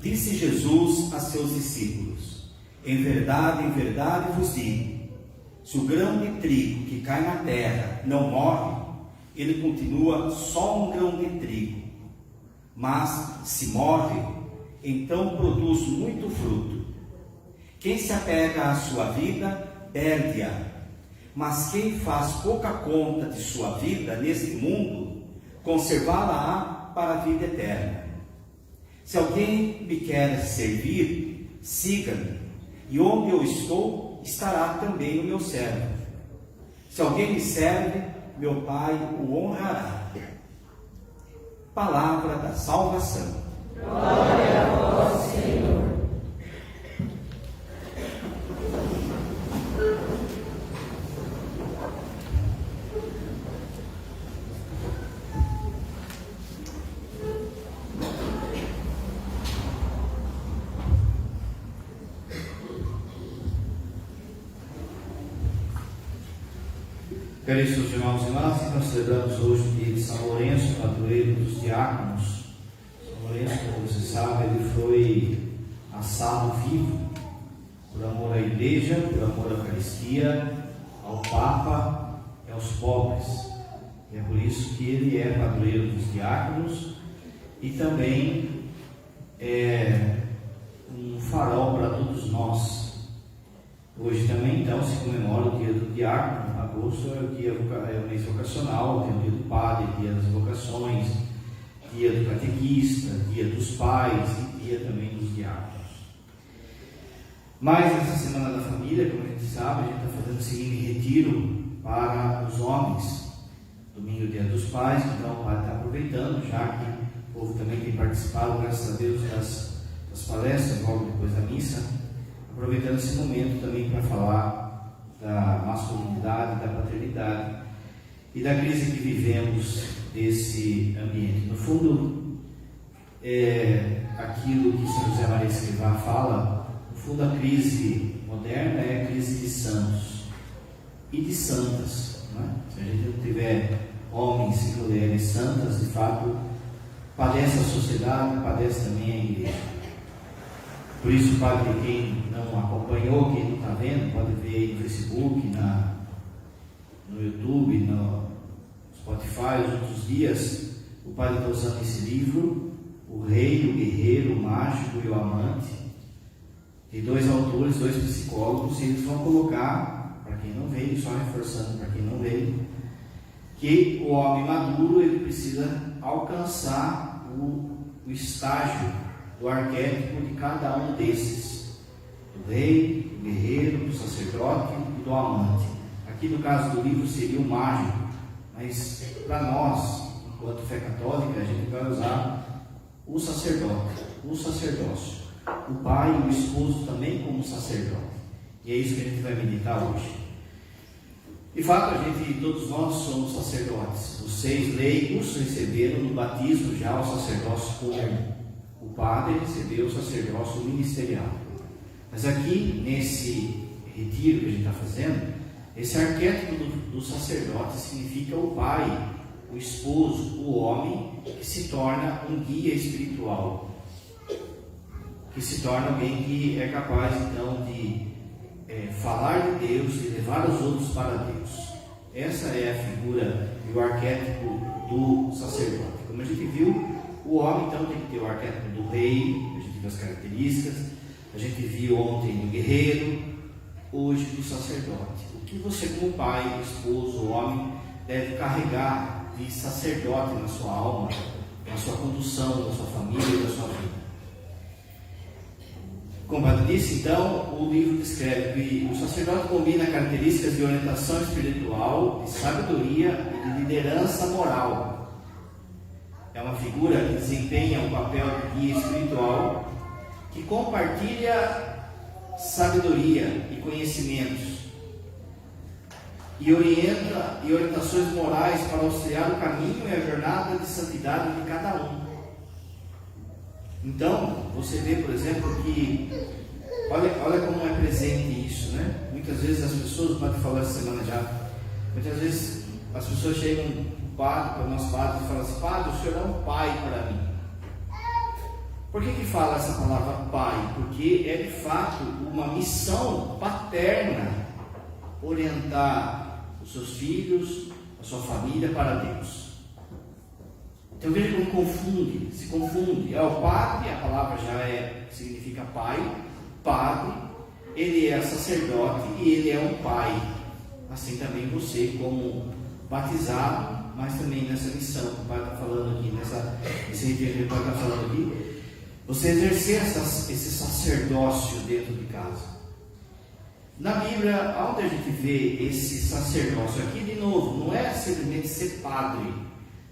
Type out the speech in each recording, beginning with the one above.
Disse Jesus a seus discípulos: em verdade vos digo, se o grão de trigo que cai na terra não morre, ele continua só um grão de trigo. Mas se morre, então produz muito fruto. Quem se apega à sua vida, perde-a. Mas quem faz pouca conta de sua vida neste mundo, conservá-la-á para a vida eterna. Se alguém me quer servir, siga-me, e onde eu estou, estará também o meu servo. Se alguém me serve, meu Pai o honrará. Palavra da salvação. Glória a vós, Senhor. Caríssimos irmãos e irmãs, nós celebramos hoje o dia de São Lourenço, padroeiro dos diáconos. São Lourenço, como você sabe, ele foi assado vivo por amor à igreja, por amor à Eucaristia, ao Papa e aos pobres. E é por isso que ele é padroeiro dos diáconos e também é um farol para todos nós. Hoje também, então, se comemora o dia do diácono. Agosto é o mês vocacional, tem o dia do padre, dia das vocações, dia do catequista, dia dos pais e dia também dos diáconos. Mas essa Semana da Família, como a gente sabe, a gente está fazendo o seguinte retiro para os homens. Domingo, dia dos pais, então o padre está aproveitando, já que o povo também tem participado, graças a Deus, das palestras logo depois da missa, aproveitando esse momento também para falar da masculinidade, da paternidade e da crise que vivemos desse ambiente. No fundo, aquilo que São José Maria Escrivá fala, no fundo a crise moderna é a crise de santos e de santas, né? Se a gente não tiver homens e mulheres santas, de fato, padece a sociedade, padece também a igreja. Por isso, Padre, quem não acompanhou, quem não está vendo, pode ver aí no Facebook, no YouTube, no Spotify, os outros dias. O Padre está usando esse livro, O Rei, o Guerreiro, o Mágico e o Amante. Tem dois autores, dois psicólogos, e eles vão colocar, para quem não veio, só reforçando para quem não veio, que o homem maduro ele precisa alcançar o estágio do arquétipo de cada um desses, do rei, do guerreiro, do sacerdote e do amante. Aqui no caso do livro seria o mágico, mas para nós, enquanto fé católica, a gente vai usar o sacerdote, o sacerdócio, o pai e o esposo também como sacerdote. E é isso que a gente vai meditar hoje. De fato, todos nós somos sacerdotes. Os 6 leigos receberam no batismo já o sacerdócio comum. O padre recebeu o sacerdócio ministerial. Mas aqui, nesse retiro que a gente está fazendo, esse arquétipo do sacerdote significa o pai, o esposo, o homem, que se torna um guia espiritual, que se torna alguém que é capaz, então, de falar de Deus e levar os outros para Deus. Essa é a figura e o arquétipo do sacerdote. Como a gente viu, o homem, então, tem que ter o arquétipo do rei, a gente viu as características, a gente viu ontem do guerreiro, hoje do sacerdote. O que você, como pai, esposo, homem, deve carregar de sacerdote na sua alma, na sua condução, na sua família, na sua vida. Como eu disse, então, o livro descreve que o sacerdote combina características de orientação espiritual, de sabedoria e de liderança moral. É uma figura que desempenha um papel de guia espiritual, que compartilha sabedoria e conhecimentos e orientações morais para auxiliar o caminho e a jornada de santidade de cada um. Então, você vê, por exemplo, que olha como é presente isso, né? Muitas vezes as pessoas, o padre falou essa semana já, muitas vezes as pessoas chegam para o nosso padre e falam assim: padre, o senhor é um pai para mim. Por que fala essa palavra pai? Porque é de fato uma missão paterna orientar os seus filhos, a sua família para Deus. Então veja como se confunde. É o padre, a palavra significa pai, padre, ele é sacerdote e ele é um pai. Assim também você, como batizado, mas também nessa missão que o pai está falando aqui, nesse retiro que o pai está falando aqui, você exercer esse sacerdócio dentro de casa. Na Bíblia, onde a gente vê esse sacerdócio aqui, de novo, não é simplesmente ser padre,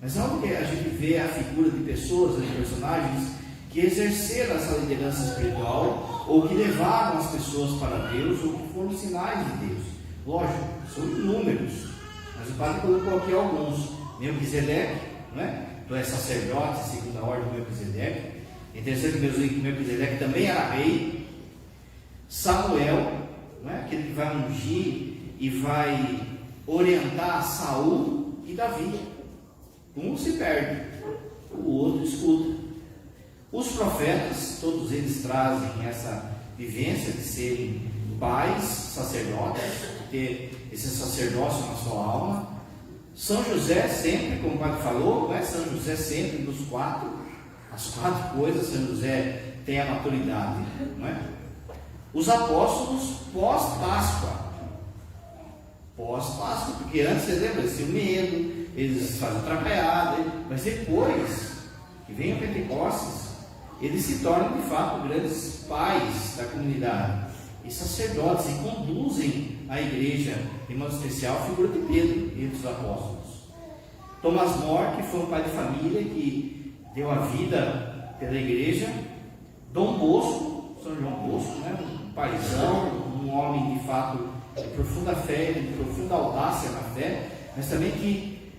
mas onde a gente vê a figura de pessoas, de personagens que exerceram essa liderança espiritual, ou que levaram as pessoas para Deus, ou que foram sinais de Deus. Lógico, são inúmeros, mas o padre colocou aqui alguns. Melquisedeque, não é? Então é sacerdote, segundo a ordem de Melquisedeque. É interessante que Melquisedeque também era rei. Samuel, não é? Aquele que vai ungir e vai orientar Saul e Davi. Um se perde, o outro escuta. Os profetas, todos eles trazem essa vivência de serem pais, sacerdotes, de ter esse sacerdócio na sua alma. São José sempre, como o padre falou, né? São José sempre as quatro coisas, São José tem a maturidade, não é? Os apóstolos pós-Páscoa, porque antes, você lembra, eles tinham medo, eles fazem atrapalhada, mas depois que vem o Pentecostes, eles se tornam de fato grandes pais da comunidade e sacerdotes, e conduzem a igreja, de modo especial, a figura de Pedro e dos apóstolos. Tomás More, que foi um pai de família que deu a vida pela igreja. Dom Bosco, São João Bosco, né? Um paizão, um homem de fato de profunda fé, de profunda audácia na fé, mas também que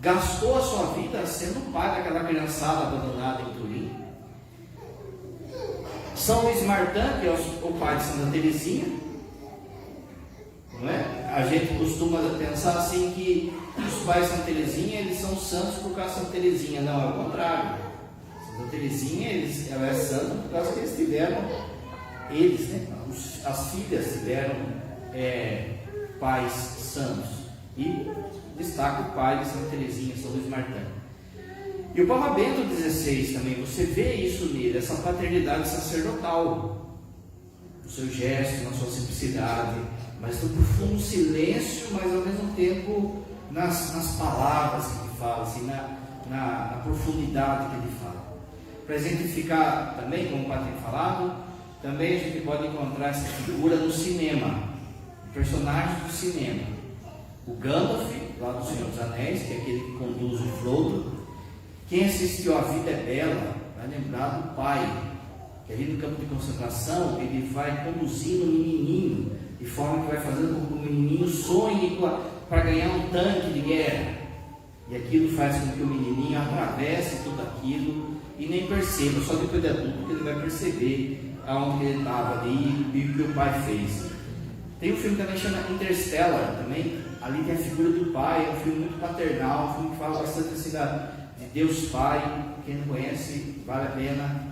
gastou a sua vida sendo pai daquela criançada abandonada em Turim. São Luís Martin, que é o pai de Santa Teresinha, não é? A gente costuma pensar assim que os pais de Santa Teresinha, eles são santos por causa de Santa Teresinha. Não, é o contrário. Santa Teresinha, ela é santa por causa que eles tiveram, né? As filhas tiveram pais santos. E destaca o pai de Santa Teresinha, São Luís Martin. E o Papa Bento XVI também, você vê isso nele, essa paternidade sacerdotal, no seu gesto, na sua simplicidade, mas no profundo silêncio, mas ao mesmo tempo nas palavras que ele fala, assim, na profundidade que ele fala. Para exemplificar também, como o Padre tem falado, também a gente pode encontrar essa figura no cinema, personagens do cinema. O Gandalf, lá do Senhor dos Anéis, que é aquele que conduz o Frodo. Quem assistiu A Vida é Bela vai lembrar do pai, que ali no campo de concentração ele vai conduzindo o menininho, de forma que vai fazendo com que o menininho sonhe para ganhar um tanque de guerra. E aquilo faz com que o menininho atravesse tudo aquilo e nem perceba, só depois de adulto que ele vai perceber aonde ele estava ali e o que o pai fez. Tem um filme também que chama Interstellar, também, ali tem a figura do pai, é um filme muito paternal, um filme que fala bastante assim de Deus Pai. Quem não conhece, vale a pena.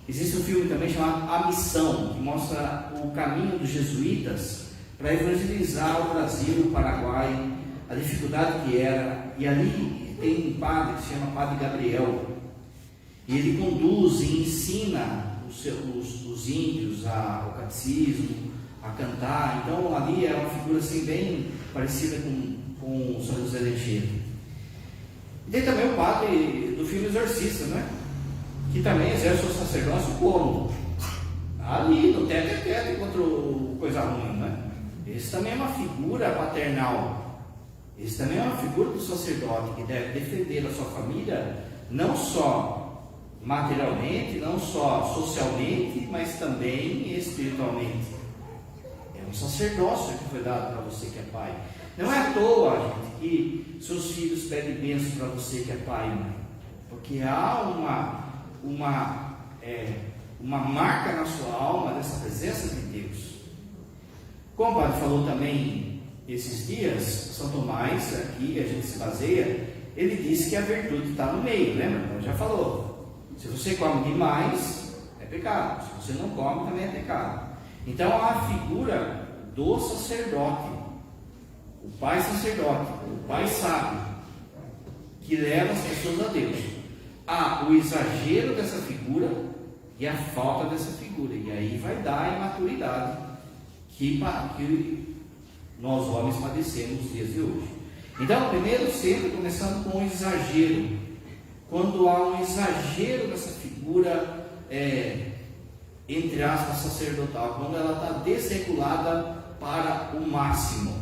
Existe um filme também chamado A Missão, que mostra o caminho dos jesuítas para evangelizar o Brasil, o Paraguai, a dificuldade que era. E ali tem um padre que se chama Padre Gabriel, e ele conduz e ensina os índios ao catecismo, a cantar. Então ali é uma figura assim bem parecida com São José Lecheiro. E tem também o padre do filme Exorcista, né? Que também exerce o sacerdócio como? Ali, no tete-a-tete contra coisa ruim, né? Esse também é uma figura paternal. Esse também é uma figura do sacerdote que deve defender a sua família, não só materialmente, não só socialmente, mas também espiritualmente. É um sacerdócio que foi dado para você que é pai. Não é à toa, gente, que seus filhos pedem bênção para você que é pai e mãe, porque há uma marca na sua alma dessa presença de Deus. Como o padre falou também esses dias, São Tomás, aqui a gente se baseia, ele disse que a virtude está no meio, lembra? Já falou. Se você come demais, é pecado. Se você não come, também é pecado. Então há a figura do sacerdote, o pai sacerdote, o pai sábio, que leva as pessoas a Deus. Há o exagero dessa figura e a falta dessa figura. E aí vai dar a imaturidade que nós homens padecemos nos dias de hoje. Então, primeiro, sempre começando com o exagero. Quando há um exagero dessa figura, entre aspas, sacerdotal, quando ela está desregulada para o máximo,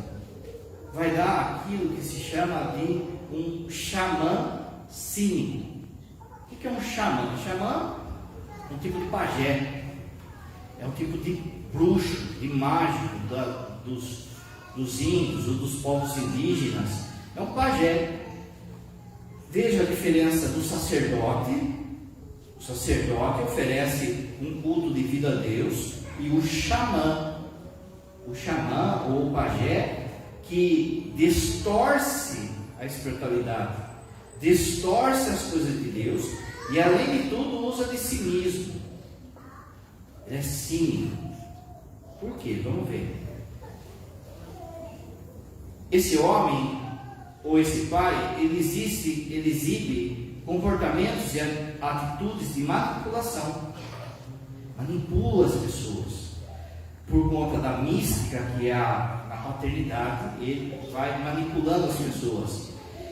vai dar aquilo que se chama de um xamã cínico. O que é um xamã? Xamã é um tipo de pajé, é um tipo de bruxo, de mágico dos índios ou dos povos indígenas. É um pajé. Veja a diferença do sacerdote. O sacerdote oferece um culto devido a Deus, e o xamã ou o pajé, que distorce a espiritualidade, distorce as coisas de Deus e, além de tudo, usa de cinismo. Ele é cínico. Por quê? Vamos ver. Esse homem ou esse pai, ele exibe comportamentos e atitudes de manipulação, manipula as pessoas por conta da mística que é a paternidade. Ele vai manipulando as pessoas,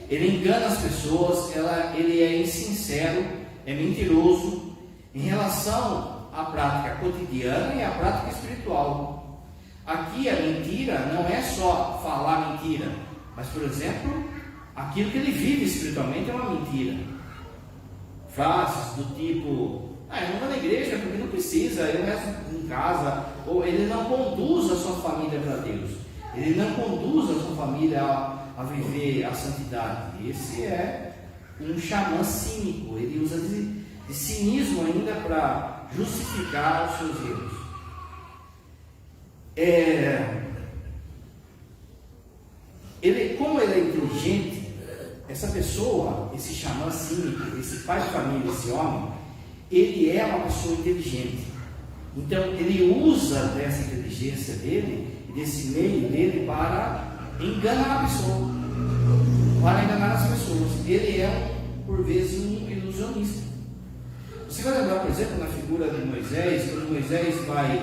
ele engana as pessoas, ele é insincero, é mentiroso em relação à prática cotidiana e à prática espiritual. Aqui a mentira não é só falar mentira, mas, por exemplo, aquilo que ele vive espiritualmente é uma mentira. Frases do tipo: eu não vou na igreja porque não precisa, eu rezo em casa. Ou ele não conduz a sua família para Deus, ele não conduz a sua família a viver a santidade. Esse é um xamã cínico. Ele usa de cinismo ainda para justificar os seus erros. Como ele é inteligente, essa pessoa, esse xamã cínico, esse pai de família, esse homem, ele é uma pessoa inteligente. Então ele usa dessa inteligência dele, desse meio dele, para enganar a pessoa, para enganar as pessoas. Ele é, por vezes, um ilusionista. Você vai lembrar, por exemplo, na figura de Moisés, quando Moisés vai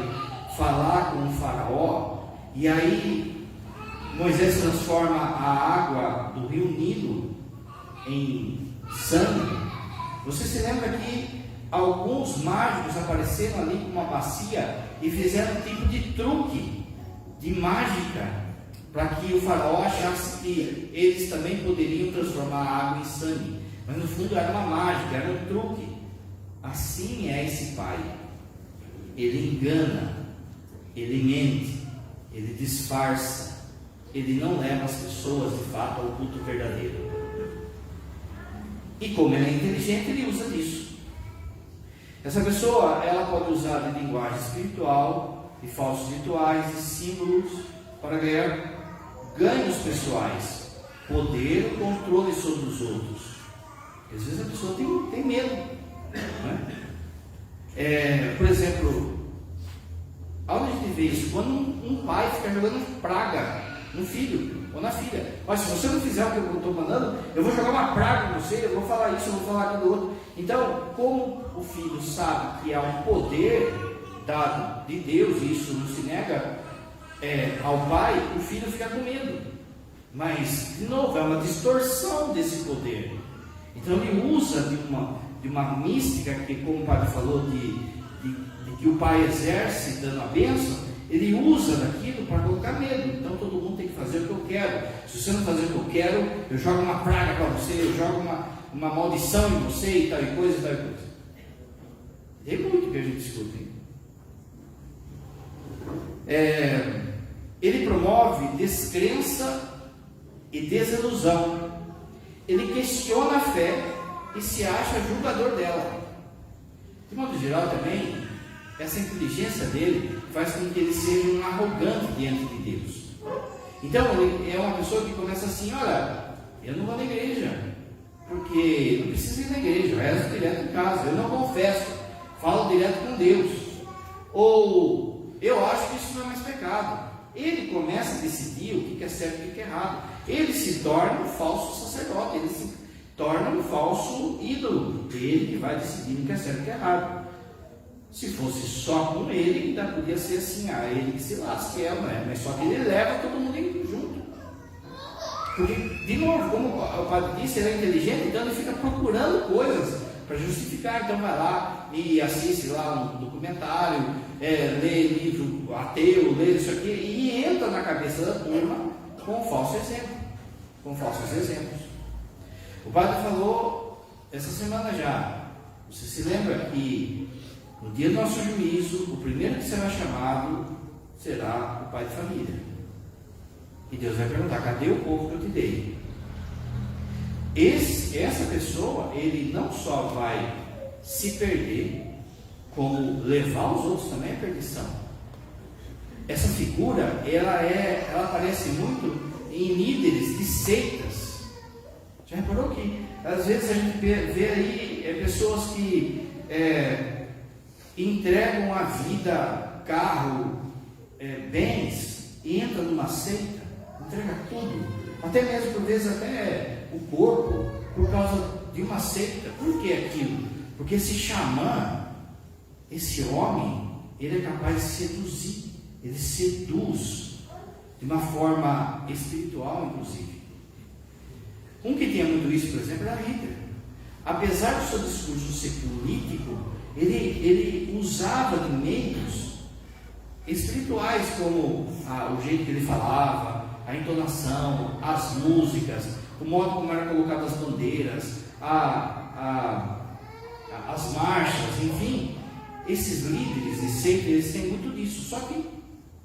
falar com o faraó, e aí Moisés transforma a água do rio Nilo em sangue. Você se lembra que alguns mágicos apareceram ali com uma bacia e fizeram um tipo de truque, de mágica, para que o faraó achasse que eles também poderiam transformar a água em sangue. Mas no fundo era uma mágica, era um truque. Assim é esse pai. Ele engana, ele mente, ele disfarça, ele não leva as pessoas de fato ao culto verdadeiro. E como ele é inteligente, ele usa disso. Essa pessoa, ela pode usar de linguagem espiritual, de falsos rituais, de símbolos, para ganhar ganhos pessoais, poder, controle sobre os outros. Às vezes a pessoa tem medo, né? Por exemplo, onde a gente vê isso? Quando um pai fica jogando praga no filho ou na filha. Mas se você não fizer o que eu estou mandando, eu vou jogar uma praga em você, eu vou falar isso, eu vou falar aquilo outro. Então, como o filho sabe que há um poder dado de Deus, e isso não se nega ao pai, o filho fica com medo. Mas, de novo, é uma distorção desse poder. Então ele usa de uma mística, que, como o padre falou, de que o pai exerce dando a bênção. Ele usa daquilo para colocar medo. Então todo mundo tem que fazer o que eu quero. Se você não fazer o que eu quero, eu jogo uma praga para você, eu jogo uma maldição em você, e tal e coisa, e tal e coisa. É muito que a gente escuta, hein? Ele promove descrença e desilusão. Ele questiona a fé e se acha julgador dela. De modo geral também, essa inteligência dele faz com que ele seja um arrogante diante de Deus. Então ele é uma pessoa que começa assim: olha, eu não vou na igreja, porque não precisa ir na igreja, eu rezo direto em casa, eu não confesso, falo direto com Deus. Ou eu acho que isso não é mais pecado. Ele começa a decidir o que é certo e o que é errado. Ele se torna um falso sacerdote, ele se torna um falso ídolo. Ele que vai decidir o que é certo e o que é errado. Se fosse só com ele, ainda podia ser assim, ele que se lasque, mas só que ele leva todo mundo junto. Porque, de novo, como o padre disse, ele é inteligente, então ele fica procurando coisas para justificar. Então vai lá e assiste lá um documentário, lê livro ateu, lê isso aqui, e entra na cabeça da turma com falsos exemplos. O padre falou essa semana já, você se lembra que no dia do nosso juízo, o primeiro que será chamado será o pai de família. E Deus vai perguntar: cadê o povo que eu te dei? Essa pessoa, ele não só vai se perder, como levar os outros também à perdição. Essa figura, ela aparece muito em líderes de seitas. Já reparou que às vezes a gente vê aí pessoas que entregam a vida, carro, bens, e entram numa seita, entrega tudo, até mesmo por vezes até o corpo, por causa de uma seita. Por que aquilo? Porque esse xamã, esse homem, ele é capaz de seduzir, ele seduz de uma forma espiritual, inclusive. Um que tinha muito isso, por exemplo, era Hitler. Apesar do seu discurso ser político, ele usava de meios espirituais, como o jeito que ele falava, a entonação, as músicas, o modo como eram colocadas as bandeiras, as marchas, enfim. Esses líderes de seita, eles têm muito disso. Só que,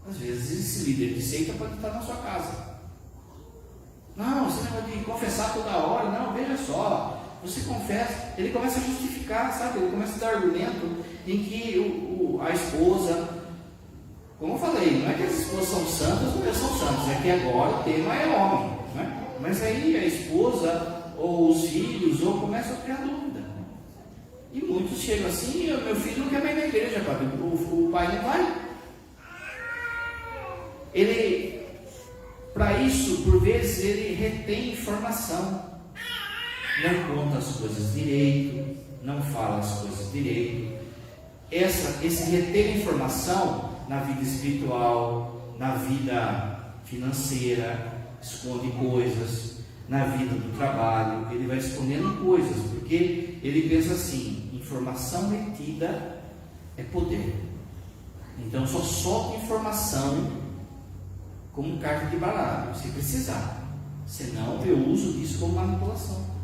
às vezes, esse líder de seita pode estar na sua casa. Não, você não pode confessar toda hora. Não, veja só, você confessa. Ele começa a justificar, sabe? Ele começa a dar argumento em que a esposa, como eu falei, não é que as esposas são santas ou não são santas, é que agora o tema é homem, né? Mas aí a esposa ou os filhos começam a criar dúvida. E muitos chegam assim: meu filho não quer mais ir na igreja, padre. O pai não vai. Para isso, por vezes, ele retém informação. Não conta as coisas direito, não fala as coisas direito. Esse reter informação na vida espiritual, na vida financeira, esconde coisas, na vida do trabalho, ele vai escondendo coisas, porque ele pensa assim: informação retida é poder. Então só solta informação como carta de baralho, se precisar, senão eu uso disso como manipulação.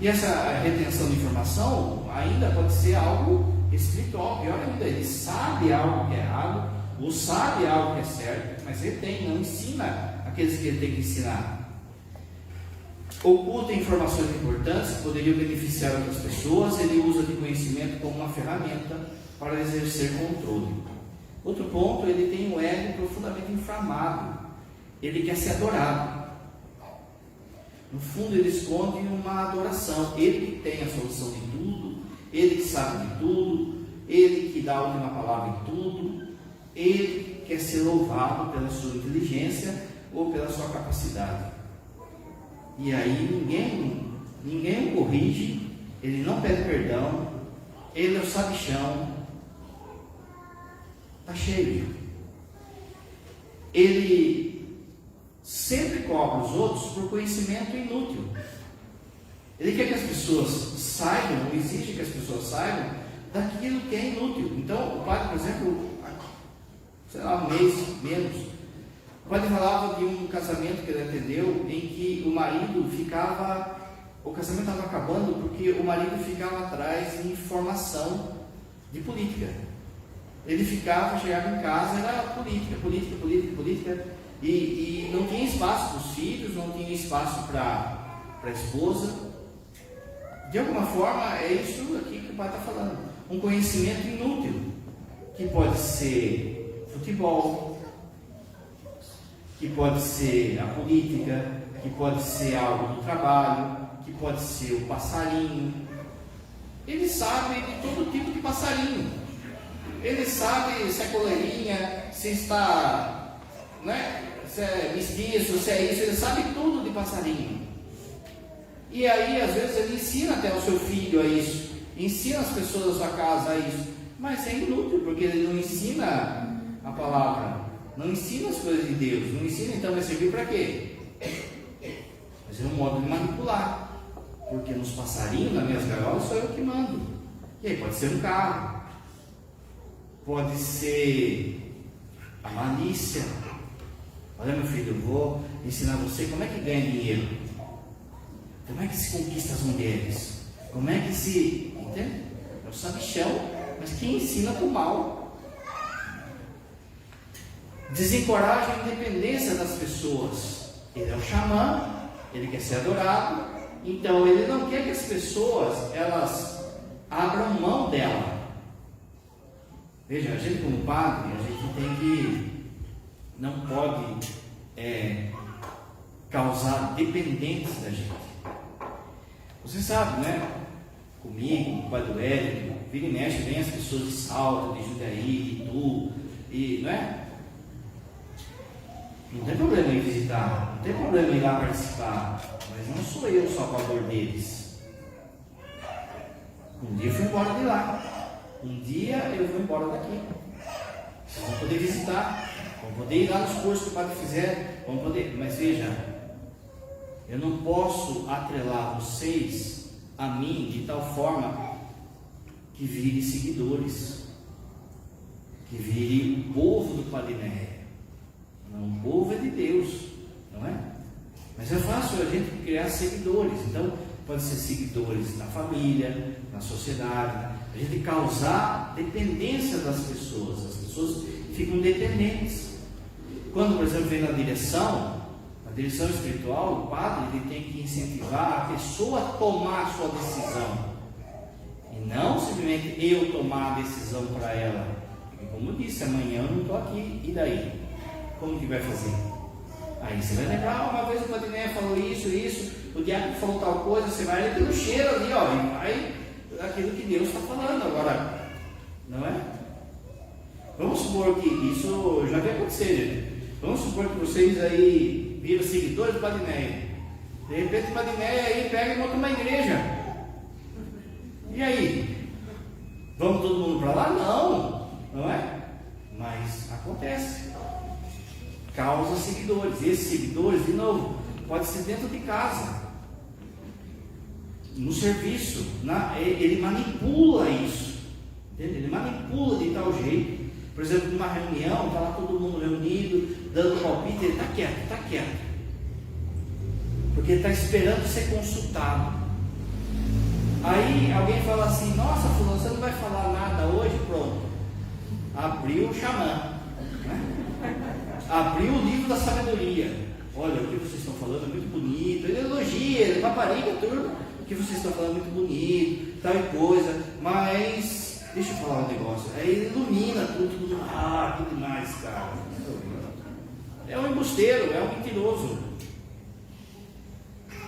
E essa retenção de informação ainda pode ser algo espiritual, pior ainda, ele sabe algo que é errado, ou sabe algo que é certo, mas retém, não ensina aqueles que ele tem que ensinar. Oculta informações importantes que poderiam beneficiar outras pessoas, ele usa de conhecimento como uma ferramenta para exercer controle. Outro ponto, ele tem o ego profundamente inflamado, ele quer ser adorado. No fundo, ele esconde uma adoração, ele que tem a solução de tudo, ele que sabe de tudo, ele que dá a última palavra em tudo, ele quer ser louvado pela sua inteligência ou pela sua capacidade. E aí ninguém o corrige, ele não pede perdão, ele é o sabichão, está cheio. Ele sempre cobra os outros por conhecimento inútil. Ele quer que as pessoas saibam, ou exige que as pessoas saibam daquilo que é inútil. Então, o padre, por exemplo, sei lá, um mês, menos, o padre falava de um casamento que ele atendeu, em que o casamento estava acabando porque o marido ficava atrás de informação de política. Ele chegava em casa, era política, e não tinha espaço para os filhos, não tinha espaço para a esposa. De alguma forma, é isso aqui que o pai está falando, um conhecimento inútil, que pode ser futebol, que pode ser a política, que pode ser algo do trabalho, que pode ser o passarinho. Ele sabe de todo tipo de passarinho. Ele sabe se é coleirinha, se está, né, se é mestiço, se é isso. Ele sabe tudo de passarinho. E aí, às vezes, ele ensina até o seu filho a isso. Ensina as pessoas da sua casa a isso. Mas é inútil, porque ele não ensina a palavra. Não ensina as coisas de Deus. Não ensina, então vai servir para quê? Mas é um modo de manipular. Porque nos passarinhos, nas minhas gaiolas, sou eu que mando. E aí pode ser um carro. Pode ser a malícia. Olha, meu filho, eu vou ensinar você como é que ganha dinheiro. Como é que se conquista as mulheres. Como é que se... Entende? É o sabichão, mas que ensina para o mal. Desencoraja a independência das pessoas. Ele é o xamã, ele quer ser adorado, então ele não quer que as pessoas elas abram mão dela. Veja, a gente como padre, a gente tem que, não pode causar dependentes da gente. Você sabe, né? Comigo, com o Padre Hélio, vira e mexe, vem as pessoas de Salto, de Jundiaí, de Itu, e, não é? Não tem problema em visitar, não tem problema em ir lá participar, mas não sou eu o salvador deles. Um dia eu fui embora de lá, um dia eu vou embora daqui. Vocês vão poder visitar, vão poder ir lá nos cursos que o padre fizer, vão poder, mas veja, eu não posso atrelar vocês a mim de tal forma que vire seguidores, que vire o povo do Padre Néia. Não, o povo é de Deus, não é? Mas é fácil a gente criar seguidores. Então, pode ser seguidores na família, na sociedade. A gente causar dependência das pessoas. As pessoas ficam dependentes. Quando, por exemplo, vem na direção espiritual, o padre ele tem que incentivar a pessoa a tomar a sua decisão. E não simplesmente eu tomar a decisão para ela. Porque, como eu disse, amanhã eu não estou aqui. E daí? Como que vai fazer? Aí você vai lembrar, uma vez o Padre Néia falou isso, o diabo falou tal coisa, você vai ali pelo cheiro ali, ó, e vai aquilo que Deus está falando agora, não é? Vamos supor que isso já vai acontecer, gente. Vamos supor que vocês aí viram seguidores do Padre Néia. De repente o Padre Néia aí pega e monta uma igreja. E aí? Vamos todo mundo para lá? Não é? Mas acontece. Causa seguidores. Esses seguidores, de novo, pode ser dentro de casa, no serviço, ele manipula isso, entende? Ele manipula de tal jeito. Por exemplo, numa reunião, está lá todo mundo reunido, dando palpite, ele está quieto, porque ele está esperando ser consultado. Aí alguém fala assim: nossa, fulano, você não vai falar nada hoje? Pronto, abriu o xamã, né? Abriu o livro da sabedoria. Olha, o que vocês estão falando é muito bonito. Ele elogia, ele papariga tudo. O que vocês estão falando é muito bonito, tal e coisa. Mas, deixa eu falar um negócio. Aí ele ilumina tudo. Que demais, cara. É um embusteiro, é um mentiroso.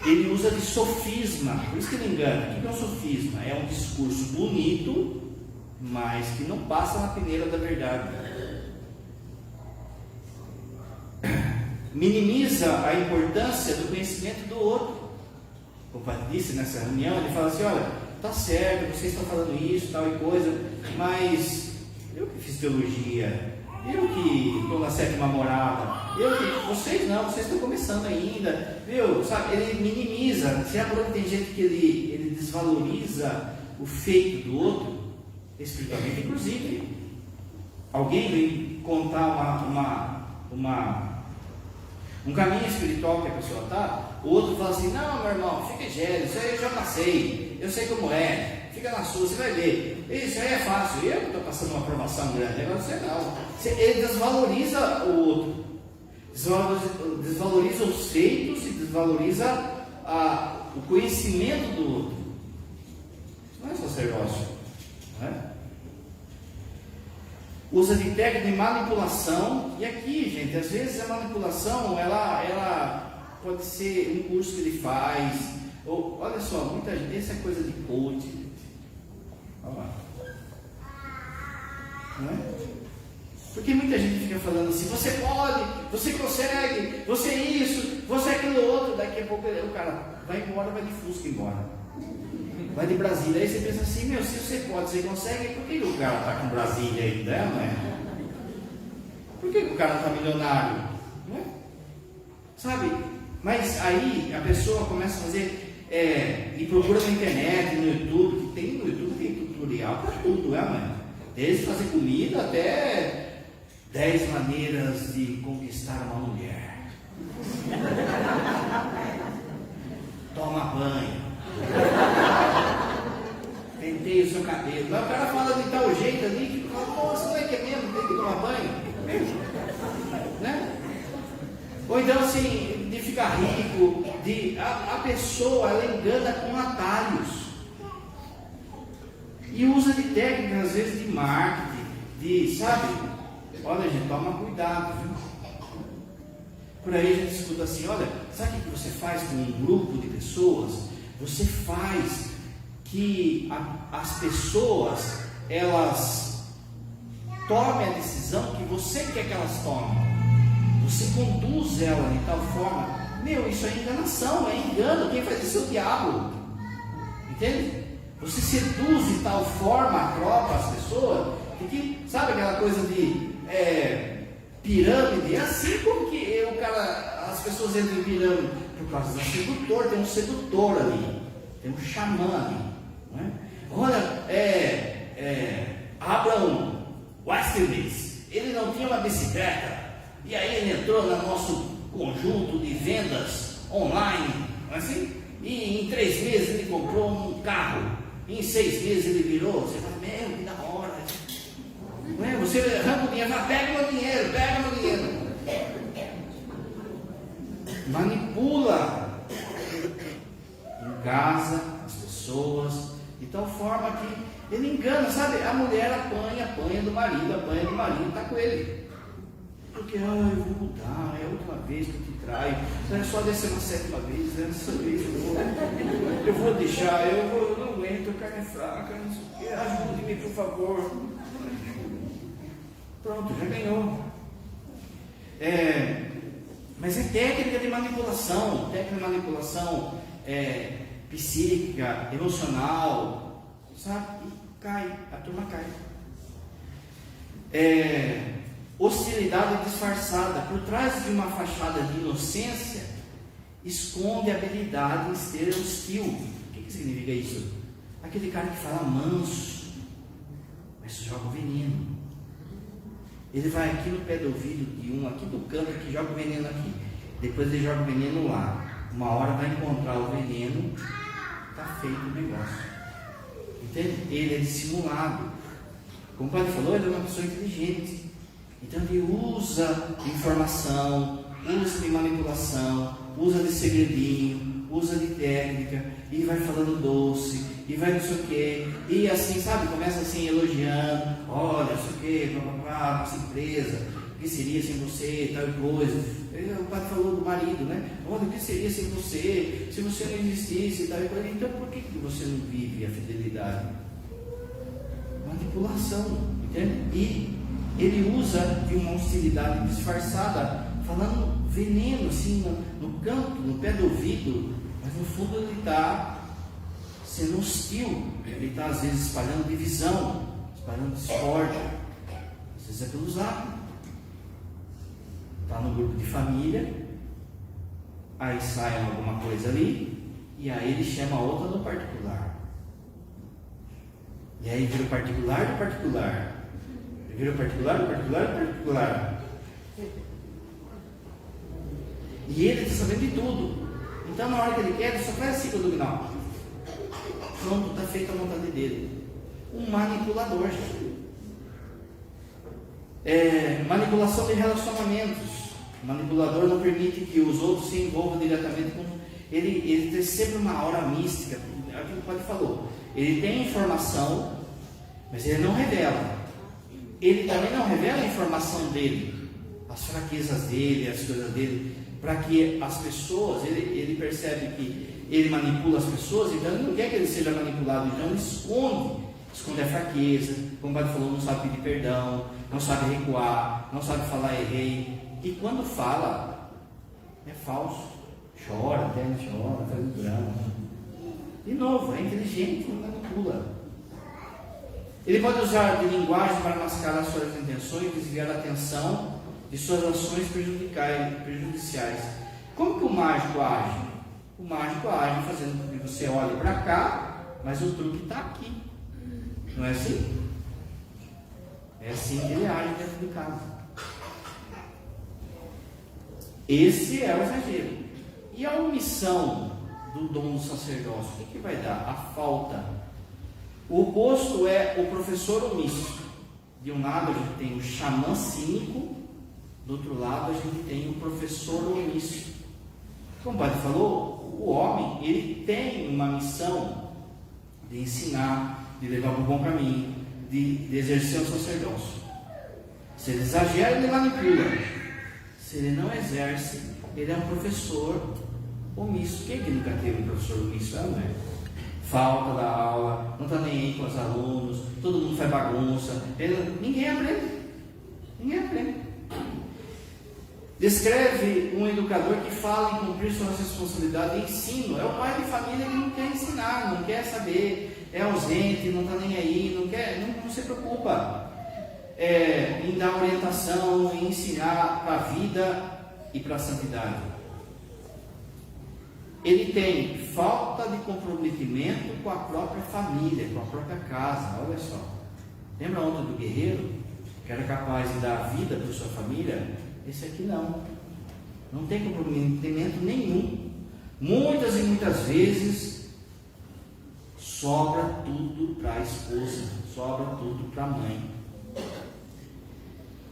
Ele usa de sofisma. Por isso que ele engana. O que é um sofisma? É um discurso bonito, mas que não passa na peneira da verdade. Minimiza a importância do conhecimento do outro. O padre disse nessa reunião, ele fala assim: olha, tá certo, vocês estão falando isso, tal e coisa, mas eu que fiz teologia, eu que estou na 7ª morada, vocês não, vocês estão começando ainda, viu? Sabe, ele minimiza. Se agora tem gente que ele desvaloriza o feito do outro, espiritualmente inclusive. Alguém vem contar um caminho espiritual que a pessoa está, o outro fala assim: não, meu irmão, fica gélio, isso aí eu já passei, eu sei como é, fica na sua, você vai ver, isso aí é fácil, eu que estou passando uma aprovação grande, agora você não. Ele desvaloriza o outro, desvaloriza os feitos e desvaloriza o conhecimento do outro. Isso não é sacerdócio, não é? Usa de técnica de manipulação. E aqui, gente, às vezes a manipulação ela pode ser um curso que ele faz, Olha só, muita gente, essa é coisa de coach. Olha lá. Não é? Porque muita gente fica falando assim, você pode, você consegue, você é isso, você é aquilo outro. Daqui a pouco o cara vai embora, vai de Fusca embora. Vai de Brasília. Aí você pensa assim, meu, se você pode, você consegue, por que o cara está com Brasília ainda, não é? Por que o cara está milionário? Não é? Sabe? Mas aí a pessoa começa a fazer, e procura na internet, no YouTube, que no YouTube tem tutorial para tudo, mãe? Desde fazer comida até 10 maneiras de conquistar uma mulher. Toma banho. Pentei o seu cabelo. Mas o cara fala de tal jeito ali que fala, nossa, não é que é mesmo? Tem que tomar banho? Né? Ou então assim, de ficar rico, a pessoa ela engana com atalhos. E usa de técnicas, às vezes, de marketing, sabe? Olha, gente, toma cuidado, viu? Por aí a gente escuta assim, olha, sabe o que você faz com um grupo de pessoas? Você faz que as pessoas, elas tomem a decisão que você quer que elas tomem. Você conduz ela de tal forma. Meu, isso é enganação, é engano. Quem faz isso é o diabo. Entende? Você seduz de tal forma a tropa, as pessoas, que sabe aquela coisa de pirâmide? É assim como que as pessoas entram em pirâmide por causa do sedutor. Tem um sedutor ali, tem um xamã ali, não é? Olha, Abraham Wesley, ele não tinha uma bicicleta, e aí ele entrou no nosso conjunto de vendas online, não é assim? E em 3 meses ele comprou um carro. Em 6 meses ele virou. Você fala, meu, que da hora. Não é? Você arranca o dinheiro, fala, pega meu dinheiro. Manipula. Engasa as pessoas de tal forma que ele engana, sabe? A mulher apanha do marido está com ele. Porque, eu vou mudar, é a última vez que eu te traio. Não é só dessa 7ª vez, dessa vez eu vou deixar, eu não aguento, a carne é fraca, não sei o que, ajude-me, por favor. Pronto, já ganhou. Mas é técnica de manipulação, psíquica, emocional, sabe? E a turma cai. Hostilidade disfarçada. Por trás de uma fachada de inocência, esconde a habilidade em ser hostil. O que significa isso? Aquele cara que fala manso, mas joga o veneno. Ele vai aqui no pé do ouvido de um, aqui do canto, que joga o veneno aqui. Depois ele joga o veneno lá. Uma hora vai encontrar o veneno, está feito o negócio. Entende? Ele é dissimulado. Como o padre falou, ele é uma pessoa inteligente. Então ele usa de informação, usa de manipulação, usa de segredinho, usa de técnica, e vai falando doce, e vai não sei o quê, e assim, sabe, começa assim elogiando, olha, não sei o quê, nossa empresa, o que seria sem você, tal coisa. O padre falou do marido, né? Olha, o que seria sem você, se você não existisse, tal coisa. Então por que você não vive a fidelidade? Manipulação, entende? E ele usa de uma hostilidade disfarçada, falando veneno assim no canto, no pé do ouvido, mas no fundo ele está sendo hostil, ele está às vezes espalhando divisão, espalhando discórdia, às vezes é pelo zap, está no grupo de família, aí sai alguma coisa ali, e aí ele chama a outra no particular, e aí vira o particular do particular. Vira o particular. E ele está sabendo de tudo. Então, na hora que ele quer, ele só faz ciclo abdominal. Pronto, está feita a vontade dele. Um manipulador. Manipulação de relacionamentos. O manipulador não permite que os outros se envolvam diretamente com ele. Tem sempre uma aura mística. É o que o padre falou. Ele tem informação, mas ele não revela. Ele também não revela a informação dele, as fraquezas dele, as coisas dele, para que as pessoas, ele percebe que ele manipula as pessoas, então ele não quer que ele seja manipulado, então ele esconde a fraqueza, como o padre falou, não sabe pedir perdão, não sabe recuar, não sabe falar errei, e quando fala, é falso, chora, até chora, faz um drama. De novo, é inteligente, não manipula. Ele pode usar de linguagem para mascarar suas intenções e desviar a atenção de suas ações prejudiciais. Como que o mágico age? O mágico age fazendo com que você olhe para cá, mas o truque está aqui. Não é assim? É assim que ele age dentro de casa. Esse é o exagero. E a omissão do dom do sacerdócio, o que vai dar? A falta. O oposto é o professor omisso. De um lado a gente tem o xamã cínico, do outro lado a gente tem o professor omisso. Como o padre falou, o homem ele tem uma missão de ensinar, de levar para o bom caminho, de exercer o sacerdócio. Se ele exagera, ele manipula. Se ele não exerce, ele é um professor omisso. Quem que nunca teve um professor omisso? Não é? Falta da aula, não está nem aí com os alunos, todo mundo faz bagunça, ninguém aprende. Ninguém aprende. Descreve um educador que fala em cumprir sua responsabilidade de ensino. É o pai de família que não quer ensinar, não quer saber, é ausente, não está nem aí, não se preocupa em dar orientação, em ensinar para a vida e para a santidade. Ele tem falta de comprometimento com a própria família, com a própria casa. Olha só, lembra ontem do guerreiro que era capaz de dar a vida para sua família? Esse aqui não tem comprometimento nenhum. Muitas e muitas vezes sobra tudo para a esposa, sobra tudo para a mãe.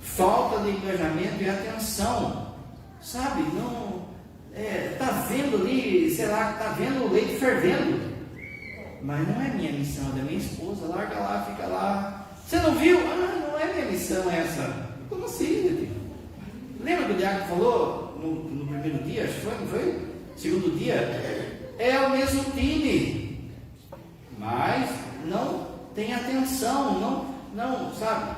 Falta de engajamento e atenção, sabe? Está vendo ali, sei lá, está vendo o leite fervendo, mas não é minha missão, é da minha esposa. Larga lá, fica lá. Você não viu? Não é minha missão essa. Como assim, gente? Lembra que o diácono falou no primeiro dia? Acho que foi, não foi? Segundo dia? É o mesmo time, mas não tem atenção, não, sabe?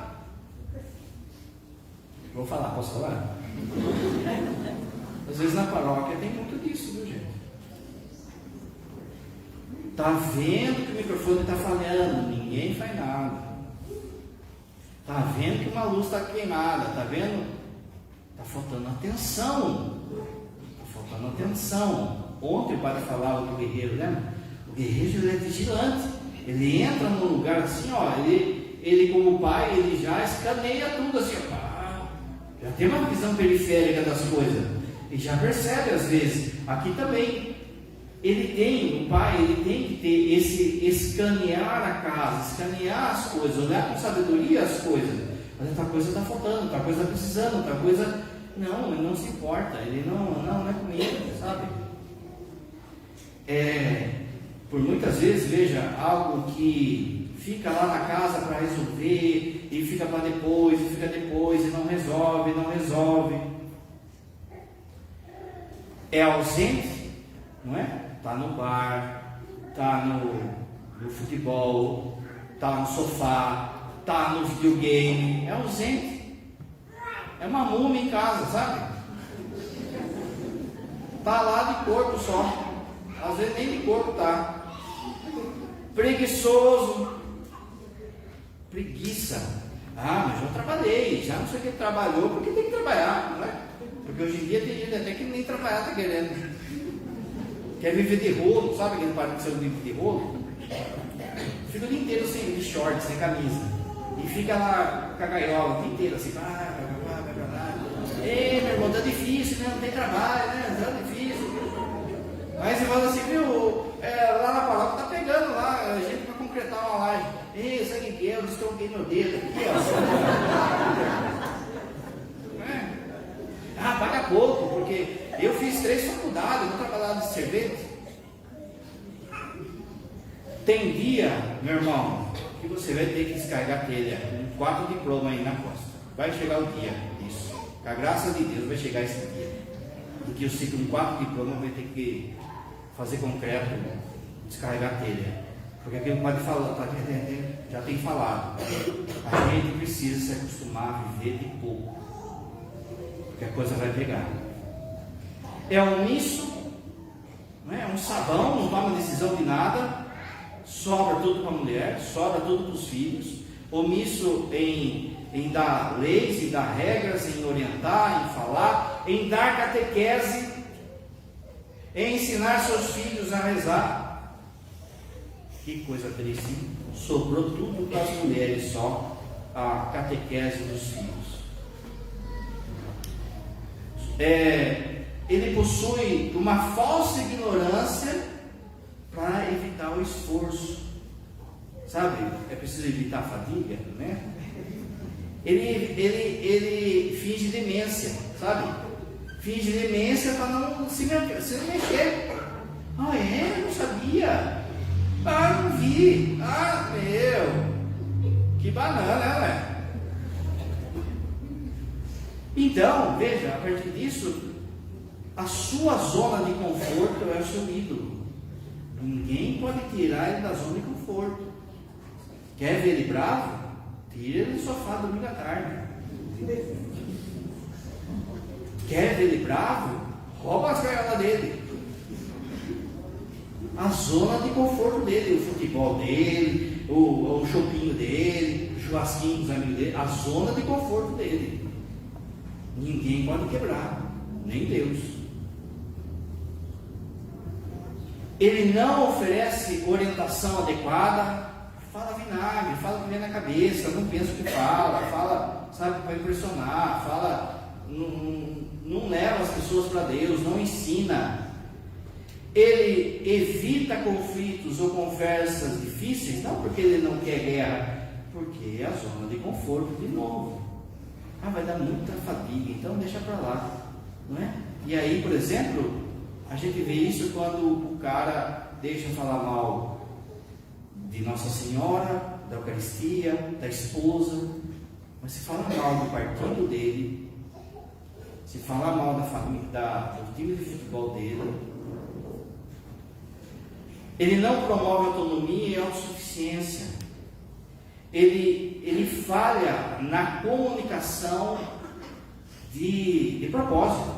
Vou falar, posso falar? Às vezes na paróquia tem muito disso, viu, gente? Está vendo que o microfone está falhando, ninguém faz nada. Está vendo que uma luz está queimada, está vendo? Está faltando atenção. Está faltando atenção. Ontem o padre falava do guerreiro, lembra? O guerreiro ele é vigilante. Ele entra num lugar assim, ó, ele como pai, ele já escaneia tudo assim, ó. Já tem uma visão periférica das coisas. E já percebe às vezes. Aqui também. O pai, ele tem que ter esse escanear a casa, escanear as coisas, olhar com sabedoria as coisas. Mas outra coisa está faltando, outra coisa está precisando, outra coisa. Não, ele não se importa, ele não é comigo, sabe? Por muitas vezes, veja, algo que fica lá na casa para resolver, e fica para depois, e não resolve. É ausente, não é? Está no bar, está no futebol, está no sofá, está no videogame, é ausente. É uma múmia em casa, sabe? Está lá de corpo só. Às vezes nem de corpo está. Preguiçoso. Preguiça. Mas já trabalhei, já não sei o que trabalhou, porque tem que trabalhar, não é? Porque hoje em dia tem gente até que nem trabalhar está querendo. Quer viver de rolo, sabe aquele pai que você vive de rolo? Fica o dia inteiro de short, sem camisa. E fica lá com a gaiola o dia inteiro assim, Ei, meu irmão, tá difícil, né? Não tem trabalho, né? Tá difícil. Aí você fala assim, viu, lá na palavra tá pegando lá, a gente para concretar uma laje. Ei, sabe o que é? Eu estroquei meu dedo aqui, ó. Paga pouco, porque eu fiz 3 faculdades, não trabalhava de servente. Tem dia, meu irmão, que você vai ter que descarregar a telha com 4 diplomas aí na costa. Vai chegar o dia disso. Com a graça de Deus vai chegar esse dia. Porque eu sei que com 4 diplomas vai ter que fazer concreto, descarregar telha. Porque aquilo que o padre falou, já tem falado, a gente precisa se acostumar a viver de pouco, porque a coisa vai pegar. É omisso, não é um sabão, não toma decisão de nada, sobra tudo para a mulher, sobra tudo para os filhos, omisso em dar leis, em dar regras, em orientar, em falar, em dar catequese, em ensinar seus filhos a rezar. Que coisa triste, sobrou tudo para as mulheres só, a catequese dos filhos. Ele possui uma falsa ignorância para evitar o esforço, sabe? É preciso evitar a fadiga, né? Ele finge demência, sabe? Finge demência para não se mexer. Ah, é? Não sabia. Ah, não vi. Ah, meu. Que banana, né? Então, veja, a partir disso, a sua zona de conforto é o seu ídolo. Ninguém pode tirar ele da zona de conforto. Quer ver ele bravo? Tira ele do sofá domingo à tarde. Quer ver ele bravo? Rouba as gargalas dele. A zona de conforto dele, o futebol dele, o chopinho dele, o churrasquinho dos amigos dele, a zona de conforto dele. Ninguém pode quebrar, nem Deus. Ele não oferece orientação adequada. Fala vinagre, fala o que vem na cabeça, não pensa o que fala, sabe, para impressionar, não leva as pessoas para Deus, não ensina. Ele evita conflitos ou conversas difíceis, não porque ele não quer guerra, porque é a zona de conforto de novo. Ah, vai dar muita fadiga, então deixa para lá, não é? E aí, por exemplo, a gente vê isso quando o cara deixa falar mal de Nossa Senhora, da Eucaristia, da esposa, mas se fala mal do partido dele, se fala mal da família, do time de futebol dele, ele não promove autonomia e autossuficiência, ele falha na comunicação de propósito,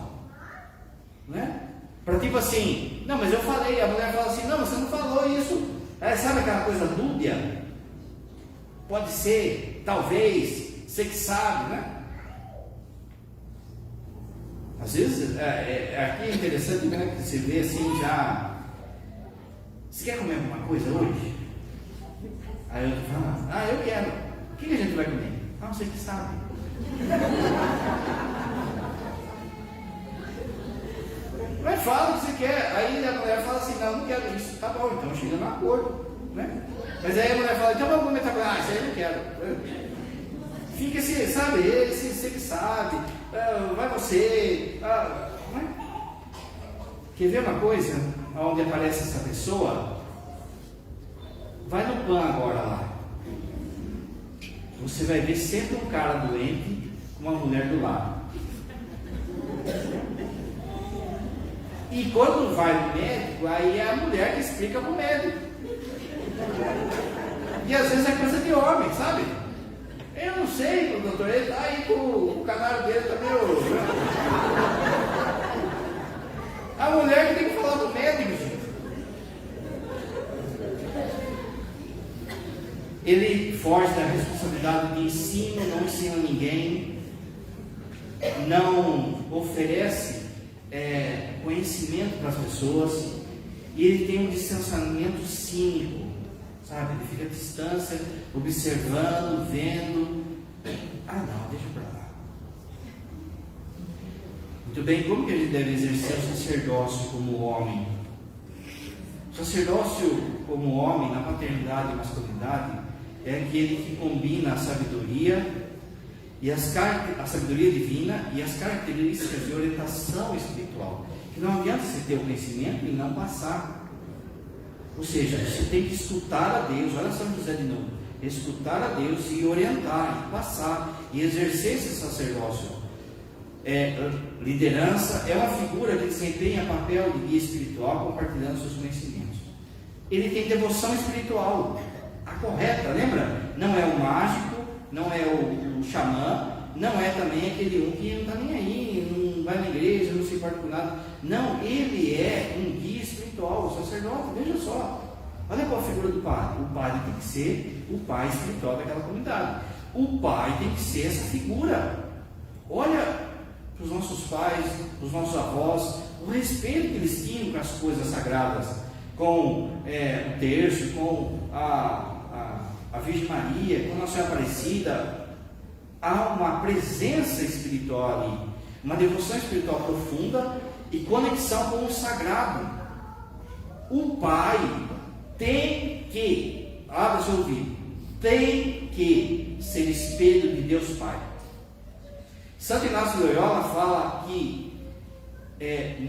né? Para tipo assim, não, mas eu falei, a mulher fala assim, não, você não falou isso. Sabe aquela coisa dúbia? Pode ser, talvez, você que sabe, né? Às vezes, aqui é interessante, né, que você vê assim já. Você quer comer alguma coisa hoje? Aí eu falo, eu quero. O que a gente vai comer? Você que sabe. Mas fala o que você quer. Aí a mulher fala assim, não quero isso. Tá bom, então chega no acordo, né? Mas aí a mulher fala, então vamos comer tal coisa. Isso aí eu não quero. Fica assim, sabe? Você que sabe. Vai você. Quer ver uma coisa? Onde aparece essa pessoa? Vai no PAN agora lá. Você vai ver sempre um cara doente com uma mulher do lado. E quando vai no médico, aí é a mulher que explica para o médico. E às vezes é coisa de homem, sabe? Eu não sei, o doutor, ele está aí com o canário dele também. A mulher que tem que falar do médico, gente. Ele foge da responsabilidade de ensino, não ensina ninguém, não oferece conhecimento para as pessoas, e ele tem um distanciamento cínico, sabe? Ele fica à distância, observando, vendo. Não, deixa para lá. Muito bem, como que a gente deve exercer o sacerdócio como homem? O sacerdócio como homem, na paternidade e masculinidade, é aquele que combina a sabedoria e a sabedoria divina e as características de orientação espiritual. Que não adianta você ter o conhecimento e não passar. Ou seja, você tem que escutar a Deus. Olha São José de novo. Escutar a Deus e orientar, e passar, e exercer esse sacerdócio. liderança é uma figura que desempenha papel de guia espiritual, compartilhando seus conhecimentos. Ele tem devoção espiritual, a correta, lembra? Não é o mágico, não é o xamã, não é também aquele que não está nem aí, não vai na igreja, não se importa com nada. Não, ele é um guia espiritual, o sacerdote. Veja só, olha qual a figura do padre. O padre tem que ser o pai espiritual daquela comunidade. O pai tem que ser essa figura. Olha para os nossos pais, para os nossos avós, o respeito que eles tinham com as coisas sagradas, com o terço, com a Virgem Maria, com a Nossa Senhora Aparecida. Há uma presença espiritual ali, uma devoção espiritual profunda e conexão com o sagrado. O pai tem que, abra seu ouvido, tem que ser espelho de Deus Pai. Santo Inácio de Loyola fala que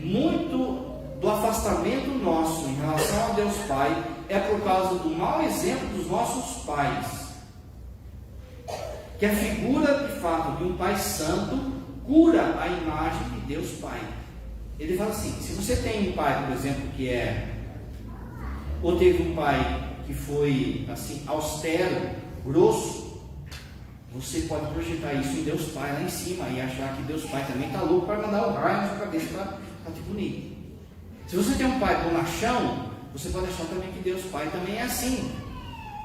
muito do afastamento nosso em relação a Deus Pai é por causa do mau exemplo dos nossos pais. Que a figura de fato de um Pai Santo cura a imagem de Deus Pai. Ele fala assim: se você tem um pai, por exemplo, ou teve um pai que foi assim, austero, grosso, você pode projetar isso em Deus Pai lá em cima e achar que Deus Pai também está louco para mandar um raio na sua cabeça para te punir. Se você tem um pai bonachão, você pode achar também que Deus Pai também é assim.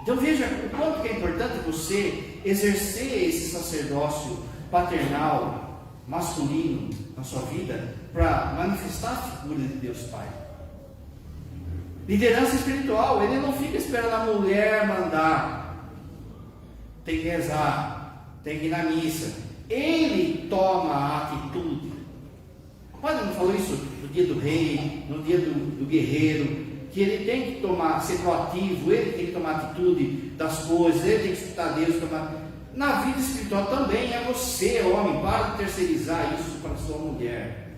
Então veja o quanto que é importante você exercer esse sacerdócio paternal, masculino na sua vida, para manifestar a figura de Deus Pai. Liderança espiritual, ele não fica esperando a mulher mandar, tem que rezar, tem que ir na missa. Ele toma a atitude. O padre não falou isso no dia do rei, no dia do guerreiro, que ele tem que ser proativo, ele tem que tomar atitude das coisas, ele tem que escutar Deus, Na vida espiritual também é você, homem, para de terceirizar isso para sua mulher.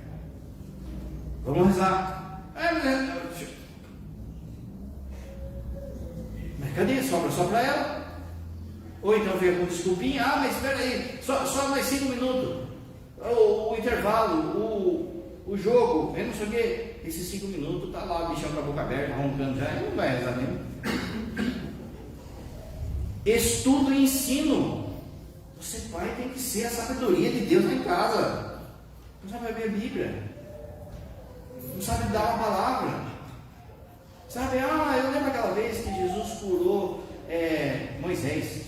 Vamos rezar. Mas cadê? Sobra só para ela? Ou então vem com desculpinha, mas espera aí, só mais 5 minutos. O intervalo, o jogo, eu não sei o que. Esses 5 minutos está lá, o bichão com a boca aberta, roncando já, ele não vai rezar mesmo. Estudo e ensino. Você, pai, tem que ser a sabedoria de Deus lá em casa. Não sabe abrir a Bíblia, não sabe dar uma palavra, sabe? Eu lembro aquela vez que Jesus curou Moisés.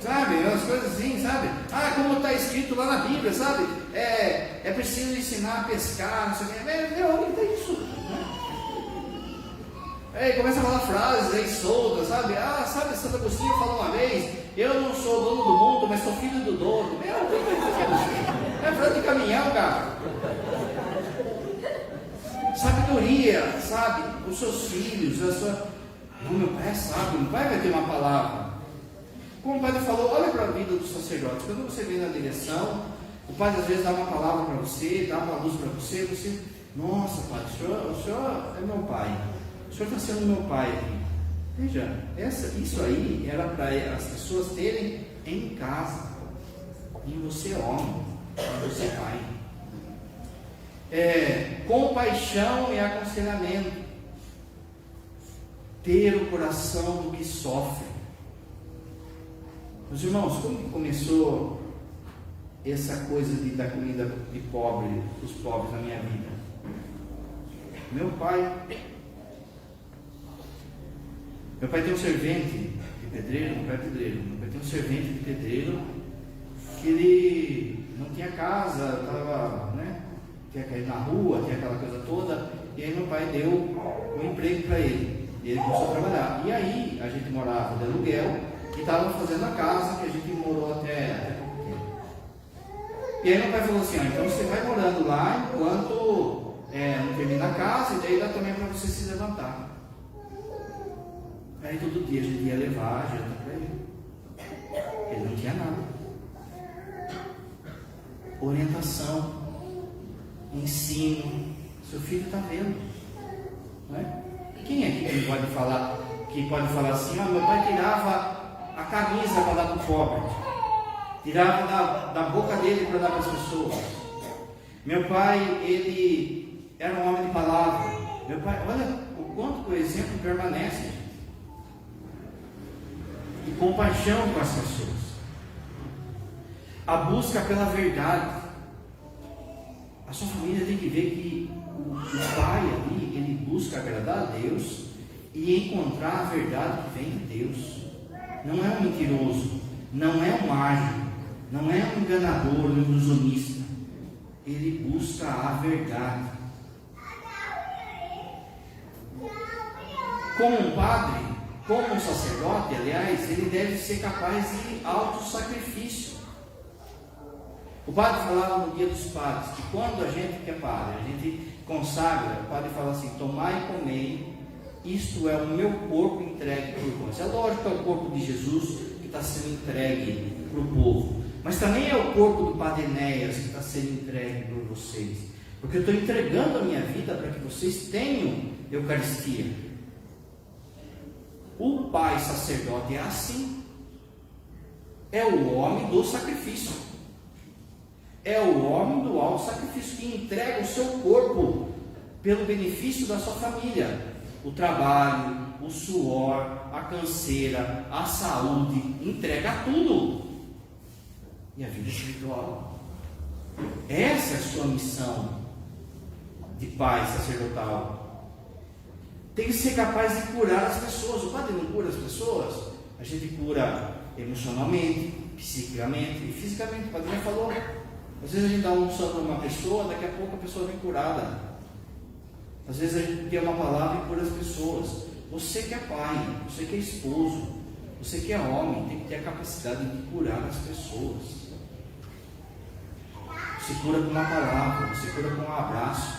Sabe, umas coisas assim, sabe? Como está escrito lá na Bíblia, sabe? É preciso ensinar a pescar, não sei o que. Onde está isso? Começa a falar frases aí soltas, sabe? Sabe, Santo Agostinho falou uma vez: eu não sou dono do mundo, mas sou filho do dono. É frase de caminhão, cara. Sabedoria, sabe? Os seus filhos, meu pai é sábio, meu pai vai ter uma palavra. Como o padre falou, olha para a vida dos sacerdotes. Quando você vem na direção, o padre às vezes dá uma palavra para você, dá uma luz para você, nossa, padre, o senhor é meu pai. O senhor está sendo meu pai aqui. Veja, isso aí era para as pessoas terem em casa. Em você, homem, em você, pai. Compaixão e aconselhamento. Ter o coração do que sofre. Meus irmãos, como que começou essa coisa de dar comida de pobre, dos pobres na minha vida? Meu pai tem um servente de pedreiro, meu pai é pedreiro. Meu pai tem um servente de pedreiro que ele não tinha casa, tinha caído na rua, tinha aquela coisa toda. E aí meu pai deu um emprego para ele. E ele começou a trabalhar. E aí a gente morava de aluguel e estava fazendo a casa que a gente morou até pouco tempo. E aí meu pai falou assim: então você vai morando lá enquanto não termina a casa, e daí dá também para você se levantar. Aí todo dia a gente ia levar a janta para ele. Ele não tinha nada. Orientação, ensino. Seu filho está vendo, não é? Quem é que pode falar assim: meu pai tirava a camisa para dar para o pobre? tirava da boca dele para dar para as pessoas. Meu pai, ele era um homem de palavra. Meu pai, olha o quanto o exemplo permanece. E compaixão com as pessoas. A busca pela verdade. A sua família tem que ver que o pai ali, ele busca agradar a Deus e encontrar a verdade que vem de Deus. Não é um mentiroso, não é um mágico, não é um enganador, um ilusionista. Ele busca a verdade. Como um padre, como um sacerdote, aliás, ele deve ser capaz de autossacrifício. O padre falava no Dia dos Padres que quando a gente que é padre, a gente consagra, o padre fala assim: tomai e comei, isto é o meu corpo entregue por vós. É lógico que é o corpo de Jesus que está sendo entregue para o povo, mas também é o corpo do Padre Enéas que está sendo entregue por vocês, porque eu estou entregando a minha vida para que vocês tenham Eucaristia. O pai sacerdote é assim, é o homem do sacrifício, é o homem do alto sacrifício, que entrega o seu corpo pelo benefício da sua família, o trabalho, o suor, a canseira, a saúde, entrega tudo. E a vida espiritual, essa é a sua missão de pai sacerdotal. Tem que ser capaz de curar as pessoas. O padre não cura as pessoas, a gente cura emocionalmente, psiquicamente e fisicamente. O padre já falou. Às vezes a gente dá uma unção para uma pessoa, daqui a pouco a pessoa vem curada. Às vezes a gente tem uma palavra e cura as pessoas. Você que é pai, você que é esposo, você que é homem, tem que ter a capacidade de curar as pessoas. Você cura com uma palavra, você cura com um abraço,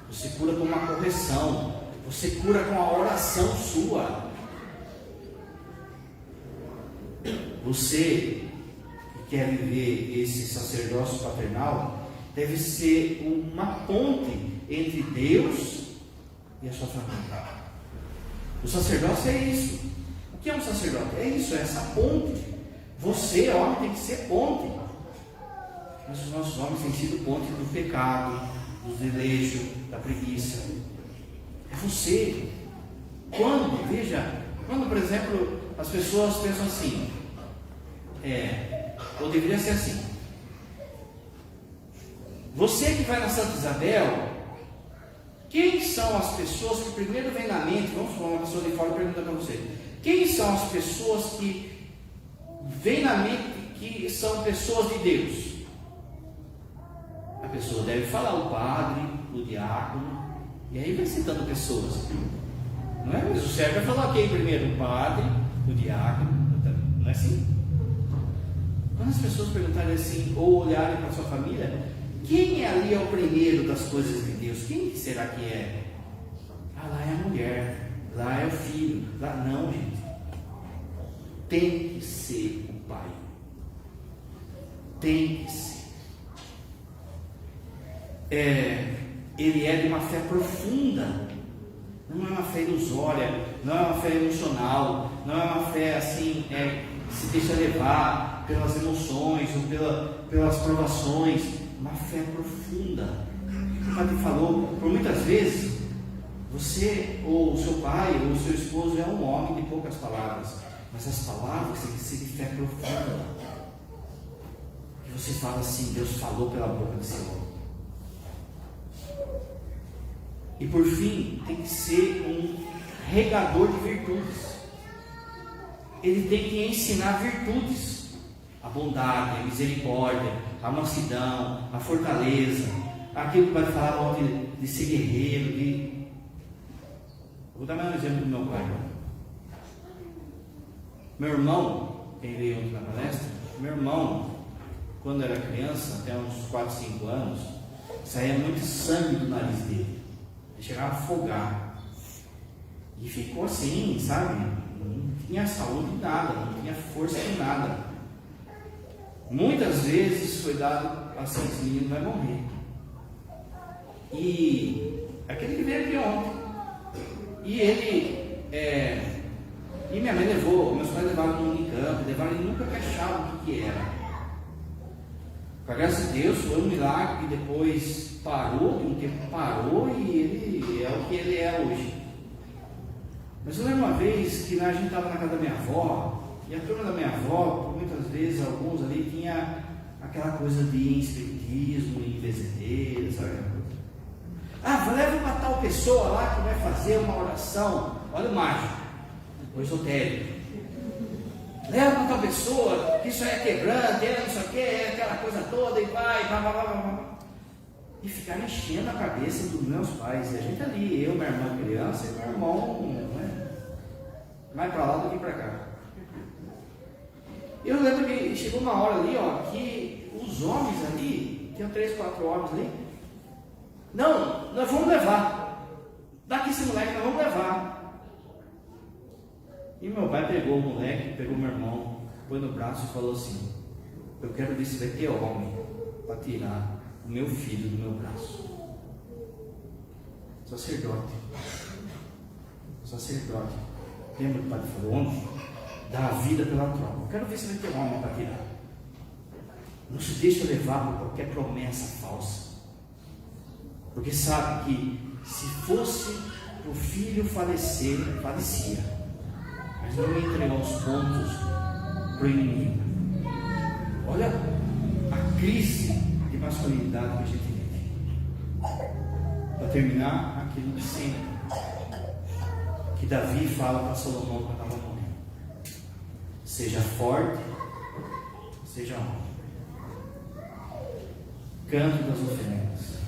você cura com uma correção, você cura com a oração sua. Você que quer viver esse sacerdócio paternal deve ser uma ponte entre Deus e a sua família. O sacerdócio é isso. O que é um sacerdote? É isso, é essa ponte. Você, homem, tem que ser ponte. Mas os nossos homens têm sido ponte do pecado, do desejo, da preguiça. É você. Quando, por exemplo, as pessoas pensam assim, ou deveria ser assim: você que vai na Santa Isabel, quem são as pessoas que primeiro vem na mente? Vamos falar, uma pessoa de fora pergunta para você: quem são as pessoas que vem na mente que são pessoas de Deus? A pessoa deve falar o padre, o diácono, e aí vai citando pessoas. Não é? Mas o certo é falar quem primeiro? O padre, o diácono. Não é assim? Quando as pessoas perguntarem assim, ou olharem para a sua família, quem ali é o primeiro das coisas de Deus? Quem será que é? Lá é a mulher, lá é o filho. Lá não, gente. Tem que ser o pai. Tem que ser. Ele é de uma fé profunda. Não é uma fé ilusória, não é uma fé emocional, não é uma fé assim, se deixa levar pelas emoções ou pelas provações. Uma fé profunda. O padre falou, por muitas vezes, você ou o seu pai ou o seu esposo é um homem de poucas palavras, mas as palavras têm que ser de fé profunda. E você fala assim: Deus falou pela boca desse homem. E por fim, tem que ser um regador de virtudes. Ele tem que ensinar virtudes: a bondade, a misericórdia, a mansidão, a fortaleza, aquilo que vai falar ontem de ser guerreiro. Vou dar mais um exemplo do meu pai. Meu irmão, quem veio ontem na palestra, meu irmão, quando era criança, até uns 4, 5 anos, saía muito sangue do nariz dele. Ele chegava a afogar. E ficou assim, sabe? Não tinha saúde de nada, não tinha força de nada. Muitas vezes foi dado assim: esse menino vai morrer. E aquele que veio aqui ontem. E ele, e minha mãe levou, meus pais levaram no Unicamp, levaram, e nunca achavam o que era. Com a graça de Deus, foi um milagre que depois parou, de um tempo parou, e ele é o que ele é hoje. Mas eu lembro uma vez que a gente estava na casa da minha avó, e a turma da minha avó, por muitas vezes, alguns ali tinha aquela coisa de espiritismo, em bezedeira, sabe aquela coisa? Ah, leva uma tal pessoa lá que vai fazer uma oração, olha o mágico, o esotérico. Leva uma tal pessoa, que isso aí é quebrante, é não sei o que, é aquela coisa toda, e vai, e ficar enchendo a cabeça dos meus pais. E a gente ali, eu, minha irmã criança, e meu irmão, né, mais para lá do que para cá. Eu lembro que chegou uma hora ali, ó, que os homens ali, tinham 3, 4 homens ali, não, nós vamos levar, daqui esse moleque nós vamos levar. E meu pai pegou o moleque, pegou meu irmão, pôs no braço e falou assim: eu quero ver se vai ter homem para tirar o meu filho do meu braço. Sacerdote. Lembra que o padre falou ontem? Dá a vida pela troca. Eu quero ver se vai ter homem para tirar. Não se deixa levar por qualquer promessa falsa. Porque sabe que se fosse para o filho falecer, falecia. Mas não entregou os pontos para o inimigo. Olha a crise de masculinidade que a gente vive. Para terminar, aquilo de sempre que Davi fala para Salomão quando estava morrendo: seja forte, seja homem. Canto das oferendas.